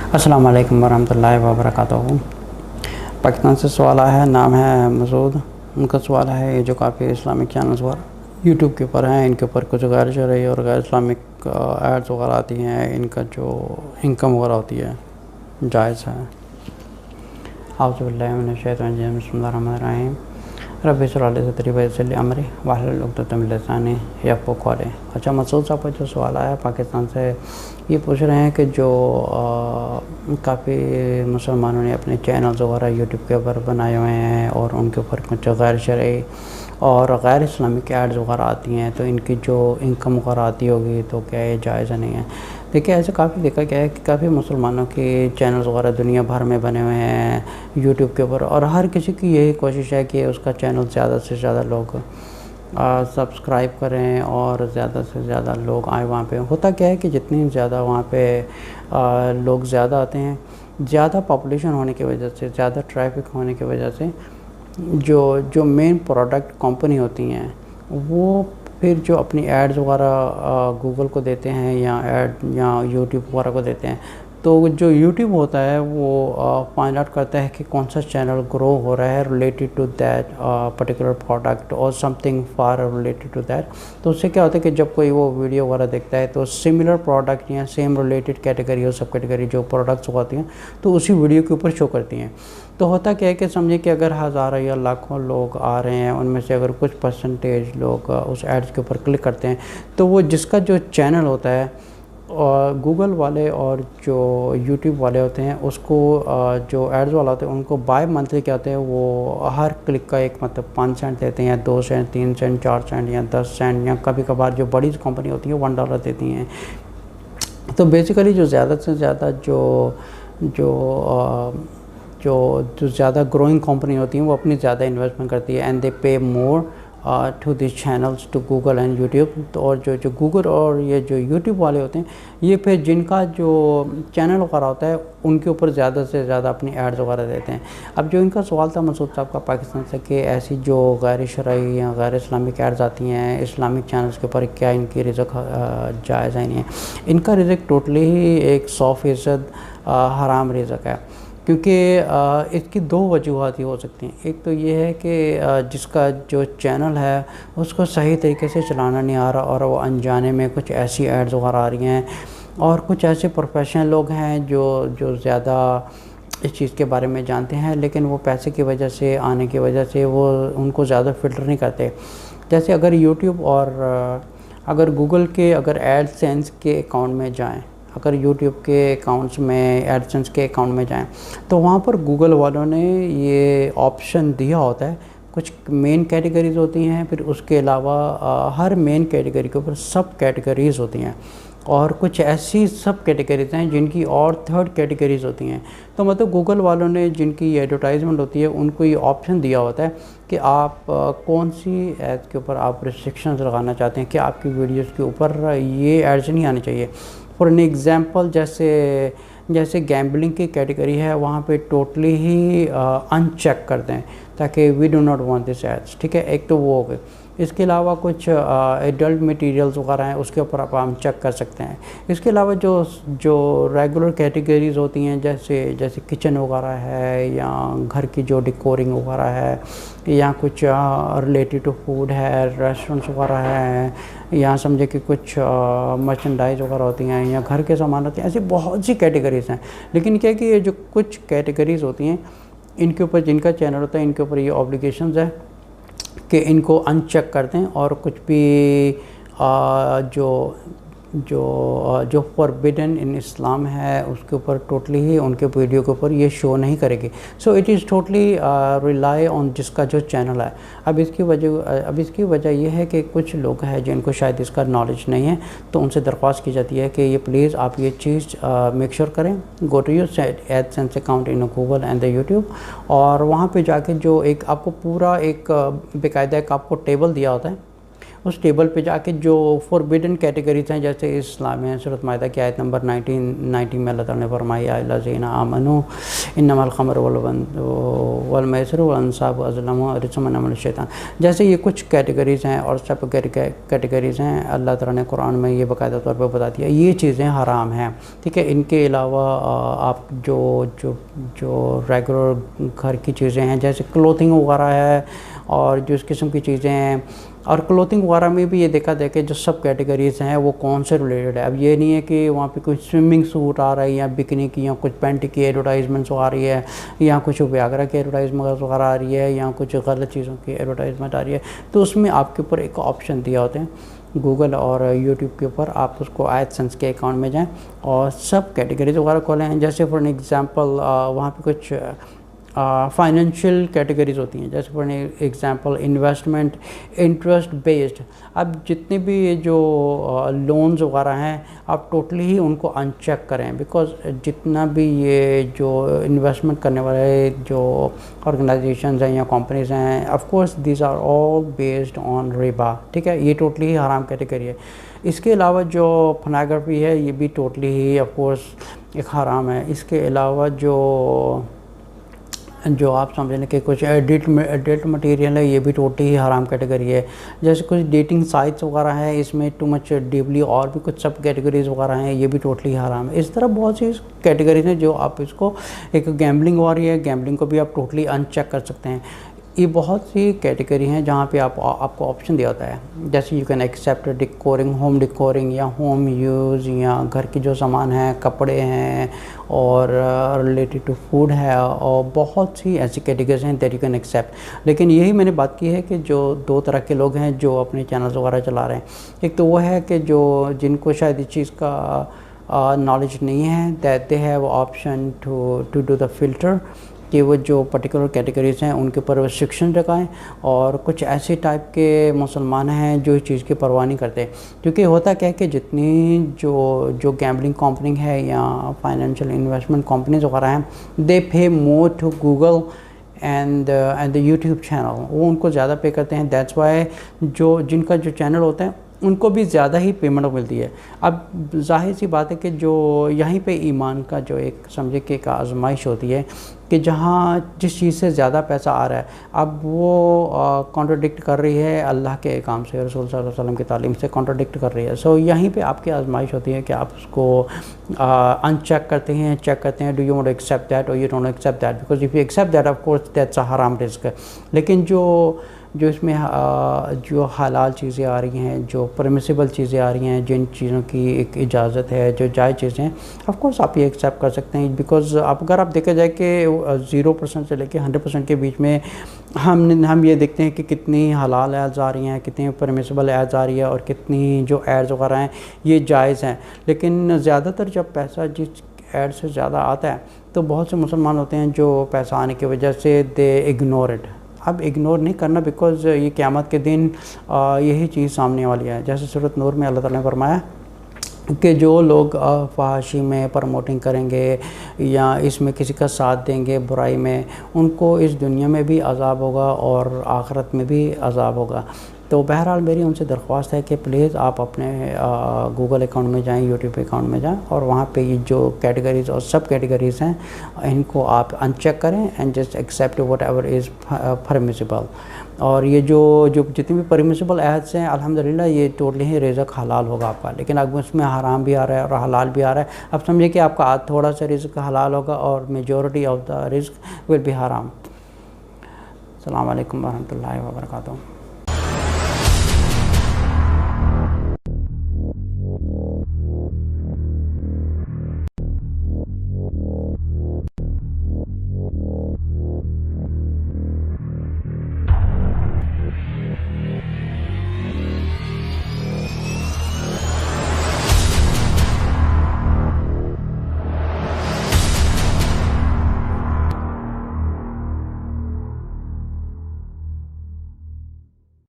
अस्सलाम वालेकुम वरहमतुल्लाहि वबरकातुहू। पाकिस्तान से सवाल आया है, नाम है मसूद। उनका सवाल है ये जो काफ़ी इस्लामिक चैनल्स वगैरह यूट्यूब के ऊपर हैं, इनके ऊपर कुछ गैर शरई और गैर इस्लामिक एड्स वगैरह आती हैं, इनका जो इनकम वगैरह होती है जायज़ है? आऊज़ु बिल्लाहि मिनश शैतानिर रजीम, बिस्मिल्लाहिर रहमानिर रहीम। रब्बि इश्रह ली सदरी वयस्सिर ली अमरी वाहलुल उक़दतम मिन लिसानी यफ़क़हू क़ौली। अच्छा, मसूद साहब का जो सवाल आया पाकिस्तान से, ये पूछ रहे हैं कि जो काफ़ी मुसलमानों ने अपने चैनल्स वगैरह यूट्यूब के ऊपर बनाए हुए हैं और उनके ऊपर कुछ गैर शरई और गैर इस्लामिक एड्स वगैरह आती हैं, तो इनकी जो इनकम वगैरह आती होगी तो क्या ये जायज़ नहीं है? देखिए, ऐसे काफ़ी देखा गया है कि काफ़ी मुसलमानों के चैनल्स वगैरह दुनिया भर में बने हुए हैं यूट्यूब के ऊपर, और हर किसी की यही कोशिश है कि उसका चैनल ज़्यादा से ज़्यादा लोग सब्सक्राइब करें और ज़्यादा से ज़्यादा लोग आए वहाँ पे। होता क्या है कि जितनी ज़्यादा वहाँ पे लोग ज़्यादा आते हैं, ज़्यादा पॉपुलेशन होने की वजह से, ज़्यादा ट्रैफिक होने की वजह से जो मेन प्रोडक्ट कंपनी होती हैं वो फिर जो अपनी एड्स वगैरह गूगल को देते हैं या यूट्यूब वगैरह को देते हैं, तो जो यूट्यूब होता है वो फाइंड आउट करता है कि कौन सा चैनल ग्रो हो रहा है related to that particular product और something far related to that. तो उससे क्या होता है कि जब कोई वो वीडियो वगैरह देखता है तो सिमिलर प्रोडक्ट या सेम रिलेटेड कैटेगरी और सब कैटेगरी जो प्रोडक्ट्स होती हैं तो उसी वीडियो के ऊपर शो करती हैं। तो होता क्या है कि समझिए कि अगर हज़ारों या लाखों लोग आ रहे हैं, उनमें से अगर कुछ परसेंटेज लोग उस एड्स के ऊपर क्लिक करते हैं, तो वो जिसका जो चैनल होता है और गूगल वाले और जो यूट्यूब वाले होते हैं उसको जो एड्स वाला होते हैं उनको बाय मंथली क्या होते हैं, वो हर क्लिक का एक मतलब 5 सेंट देते हैं, या 2 सेंट, 3 सेंट, 4 सेंट या 10 सेंट, या कभी कभार जो बड़ी कंपनी होती है $1 देती हैं। तो बेसिकली जो ज़्यादा से ज़्यादा जो ज़्यादा ग्रोइंग कंपनी होती हैं वो अपनी ज़्यादा इन्वेस्टमेंट करती है and they pay more to this channels to Google and YouTube. तो और जो गूगल और ये जो यूट्यूब वाले होते हैं, ये फिर जिनका जो चैनल वगैरह होता है उनके ऊपर ज़्यादा से ज़्यादा अपनी एड्स वगैरह देते हैं। अब जो इनका सवाल था मसूद साहब का पाकिस्तान से कि ऐसी जो गैर शरई या गैर इस्लामिक एड्स आती हैं इस्लामिक चैनल्स के ऊपर, क्या इनकी रिज़्क जायज़ है नहीं है? इनका रिज़्क टोटली ही एक 100% हराम रिज़्क है, क्योंकि इसकी 2 वजूहात ही हो सकती हैं। एक तो ये है कि जिसका जो चैनल है उसको सही तरीके से चलाना नहीं आ रहा और वो अनजाने में कुछ ऐसी एड्स वगैरह आ रही हैं, और कुछ ऐसे प्रोफेशनल लोग हैं जो ज़्यादा इस चीज़ के बारे में जानते हैं, लेकिन वो पैसे की वजह से, आने की वजह से वो उनको ज़्यादा फ़िल्टर नहीं करते। जैसे अगर यूट्यूब और अगर गूगल के अगर एडसेंस के अकाउंट में जाएँ, अगर यूट्यूब के अकाउंट्स में, एडसेंस के अकाउंट में जाएं, तो वहाँ पर गूगल वालों ने ये ऑप्शन दिया होता है। कुछ मेन कैटेगरीज़ होती हैं, फिर उसके अलावा हर मेन कैटेगरी के ऊपर सब कैटेगरीज़ होती हैं, और कुछ ऐसी सब कैटेगरीज़ हैं जिनकी और थर्ड कैटेगरीज़ होती हैं। तो मतलब गूगल वालों ने जिनकी एडवर्टाइजमेंट होती है उनको ये ऑप्शन दिया होता है कि आप कौन सी एड के ऊपर आप रिस्ट्रिक्शंस लगाना चाहते हैं कि आपकी वीडियोज़ के ऊपर ये एड्स नहीं आनी चाहिए। फॉर एन एग्ज़ाम्पल, जैसे गैम्बलिंग की कैटेगरी है, वहाँ पे टोटली ही अनचेक करते हैं ताकि we do not want this ads, ठीक है। एक तो वो हो गए। इसके अलावा कुछ एडल्ट मटेरियल्स वगैरह हैं, उसके ऊपर आप हम चेक कर सकते हैं। इसके अलावा जो रेगुलर कैटेगरीज़ होती हैं, जैसे किचन वगैरह है, या घर की जो डेकोरिंग वगैरह है, या कुछ रिलेटेड टू फूड है, रेस्टोरेंट्स वगैरह है, या समझे कि कुछ मर्चेंडाइज वगैरह होती हैं, या घर के सामान होते हैं, ऐसी बहुत सी कैटेगरीज़ हैं। लेकिन क्या है कि ये जो कुछ कैटेगरीज़ होती हैं, इनके ऊपर जिनका चैनल होता है, इनके ऊपर ये ऑब्लिगेशंस है कि इनको अनचेक करते हैं, और कुछ भी जो फॉरबिडन इन इस्लाम है उसके ऊपर टोटली ही उनके वीडियो के ऊपर ये शो नहीं करेगी। So it is totally rely on जिसका जो चैनल है। अब इसकी वजह यह है कि कुछ लोग हैं जिनको शायद इसका नॉलेज नहीं है, तो उनसे दरख्वास्त की जाती है कि ये प्लीज़ आप ये चीज़ मेक श्योर करें, go to your AdSense account in Google and the YouTube, और वहाँ पे जाके जो एक आपको पूरा एक बेकायदा एक आपको टेबल दिया होता है, उस टेबल पे जाके जो फॉरबिडन कैटेगरीज हैं, जैसे इस्लाम में सूरत माइदा की आयत नंबर 90 में अल्लाह ताला ने फरमाया अल्लज़ीना आमनू इन्नमल खमरु वल मैसिरु वल अंसाबु वल रिज्सुम मिन अमल शैतान। जैसे ये कुछ कैटेगरीज़ हैं और सब कैटेगरीज़ हैं, अल्लाह ताला ने कुरान में ये बाकायदा तौर पर बता दिया ये चीज़ें हराम हैं, ठीक है। इनके अलावा आप जो रेगुलर घर की चीज़ें हैं जैसे क्लोथिंग वगैरह है और जो इस किस्म की चीज़ें हैं, और क्लोथिंग वगैरह में भी ये देखा जाए कि जो सब कैटेगरीज़ हैं वो कौन से रिलेटेड है। अब ये नहीं है कि वहाँ पे कोई स्विमिंग सूट आ रहा है या बिकनी की या कुछ पैंट की एडवर्टाइजमेंट्स आ रही है या कुछ व्यागरा की एडवर्टाइजमेंट वगैरह आ रही है या कुछ गलत चीज़ों की एडवर्टाइजमेंट आ रही है, तो उसमें आपके ऊपर एक ऑप्शन दिया होते हैं गूगल और यूट्यूब के ऊपर, आप उसको एडसेंस के अकाउंट में जाएं और सब कैटेगरीज वगैरह खोलें। जैसे फॉर एग्ज़ाम्पल वहाँ पे कुछ फाइनेंशियल कैटेगरीज होती हैं, जैसे for example investment, interest based. अब जितने भी ये जो लोन्स वगैरह हैं आप टोटली ही उनको अनचेक करें, बिकॉज जितना भी ये जो इन्वेस्टमेंट करने वाले जो ऑर्गेनाइजेशंस हैं या कंपनीज़ हैं, of course these are all based on रिबा, ठीक है। ये टोटली ही हराम कैटेगरी है। इसके अलावा जो फोर्नोग्राफी है ये भी टोटली ही ऑफ कोर्स एक हराम है। इसके अलावा जो आप समझ लें कि कुछ एडिट मटेरियल है ये भी टोटली ही हराम कैटेगरी है। जैसे कुछ डेटिंग साइट्स वगैरह हैं इसमें टू मच डीपली और भी कुछ सब कैटेगरीज वगैरह हैं ये भी टोटली हराम है। इस तरह बहुत सी कैटेगरीज हैं जो आप इसको, एक गैम्बलिंग हो रही है, गैम्बलिंग को भी आप टोटली अनचेक कर सकते हैं। ये बहुत सी कैटेगरी हैं जहाँ पे आपको ऑप्शन दिया होता है, जैसे यू कैन एक्सेप्ट डिकोरिंग, होम डिकोरिंग या होम यूज़ या घर की जो सामान है, कपड़े हैं और रिलेटेड टू फूड है, और बहुत सी ऐसी कैटेगरीज हैं दैट यू कैन एक्सेप्ट। लेकिन यही मैंने बात की है कि जो दो तरह के लोग हैं जो अपने चैनल्स वगैरह चला रहे हैं, एक तो वो है कि जो जिनको शायद इस चीज़ का नॉलेज नहीं है, that they have option to do the filter कि वो जो पर्टिकुलर कैटेगरीज़ हैं उनके ऊपर रिस्ट्रिक्शन लगाएं, और कुछ ऐसे टाइप के मुसलमान हैं जो इस चीज़ की परवाह नहीं करते। क्योंकि होता क्या है कि जितनी जो गैम्बलिंग कंपनी है या फाइनेंशियल इन्वेस्टमेंट कंपनीज वगैरह हैं, they pay more to Google and the YouTube channel, वो उनको ज़्यादा पे करते हैं। दैट्स वाई जिनका जो चैनल होता है उनको भी ज़्यादा ही पेमेंट मिलती है। अब जाहिर सी बात है कि जो यहीं पे ईमान का जो एक समझे कि एक आजमाइश होती है कि जहाँ जिस चीज़ से ज़्यादा पैसा आ रहा है, अब वो कॉन्ट्रडिक्ट कर रही है अल्लाह के काम से, रसूल सल्लल्लाहु अलैहि वसल्लम की तालीम से कॉन्ट्रडिक्ट कर रही है। सो यहीं पे आपकी आजमाइश होती है कि आप उसको अनचेक करते हैं, चेक करते हैं, do you want to accept that और you don't accept that, because if you accept that of course that's a हराम रिस्क। लेकिन जो इसमें जो हलाल चीज़ें आ रही हैं, जो परमिसिबल चीज़ें आ रही हैं, जिन चीज़ों की एक इजाज़त है, जो जायज़ चीज़ें हैं, ऑफ कोर्स आप ये एक्सेप्ट कर सकते हैं। बिकॉज अगर आप देखा जाए कि 0% से लेके 100% के बीच में हम ये देखते हैं कि कितनी हलाल एड्स आ रही हैं, कितनी परमिसिबल एड्स आ रही है और कितनी जो एड्स वगैरह हैं ये जायज़ हैं। लेकिन ज़्यादातर जब पैसा जिस एड से ज़्यादा आता है तो बहुत से मुसलमान होते हैं जो पैसा आने की वजह से दे इग्नोर इट। अब इग्नोर नहीं करना, बिकॉज़ ये क़यामत के दिन यही चीज़ सामने वाली है। जैसे सूरत नूर में अल्लाह ताला ने फरमाया कि जो लोग फहाशी में प्रमोटिंग करेंगे या इसमें किसी का साथ देंगे बुराई में, उनको इस दुनिया में भी अज़ाब होगा और आखिरत में भी अज़ाब होगा। तो बहरहाल मेरी उनसे दरख्वास्त है कि प्लीज़ आप अपने गूगल अकाउंट में जाएं, यूट्यूब अकाउंट में जाएं और वहाँ पे ये जो कैटेगरीज़ और सब कैटेगरीज़ हैं इनको आप अनचेक करें and just accept whatever is permissible. और ये जो जितनी भी परमिसिबल एड्स हैं अल्हम्दुलिल्लाह ये टोटली ही रिज़्क़ हलाल होगा आपका। लेकिन अब उसमें हराम भी आ रहा है और हलाल भी आ रहा है। अब समझिए कि आपका थोड़ा सा रिज़्क़ हलाल होगा और मेजॉरिटी ऑफ द रिज़्क़ विल बी हराम। अस्सलामु अलैकुम वरहमतुल्लाहि वबरकातुहू।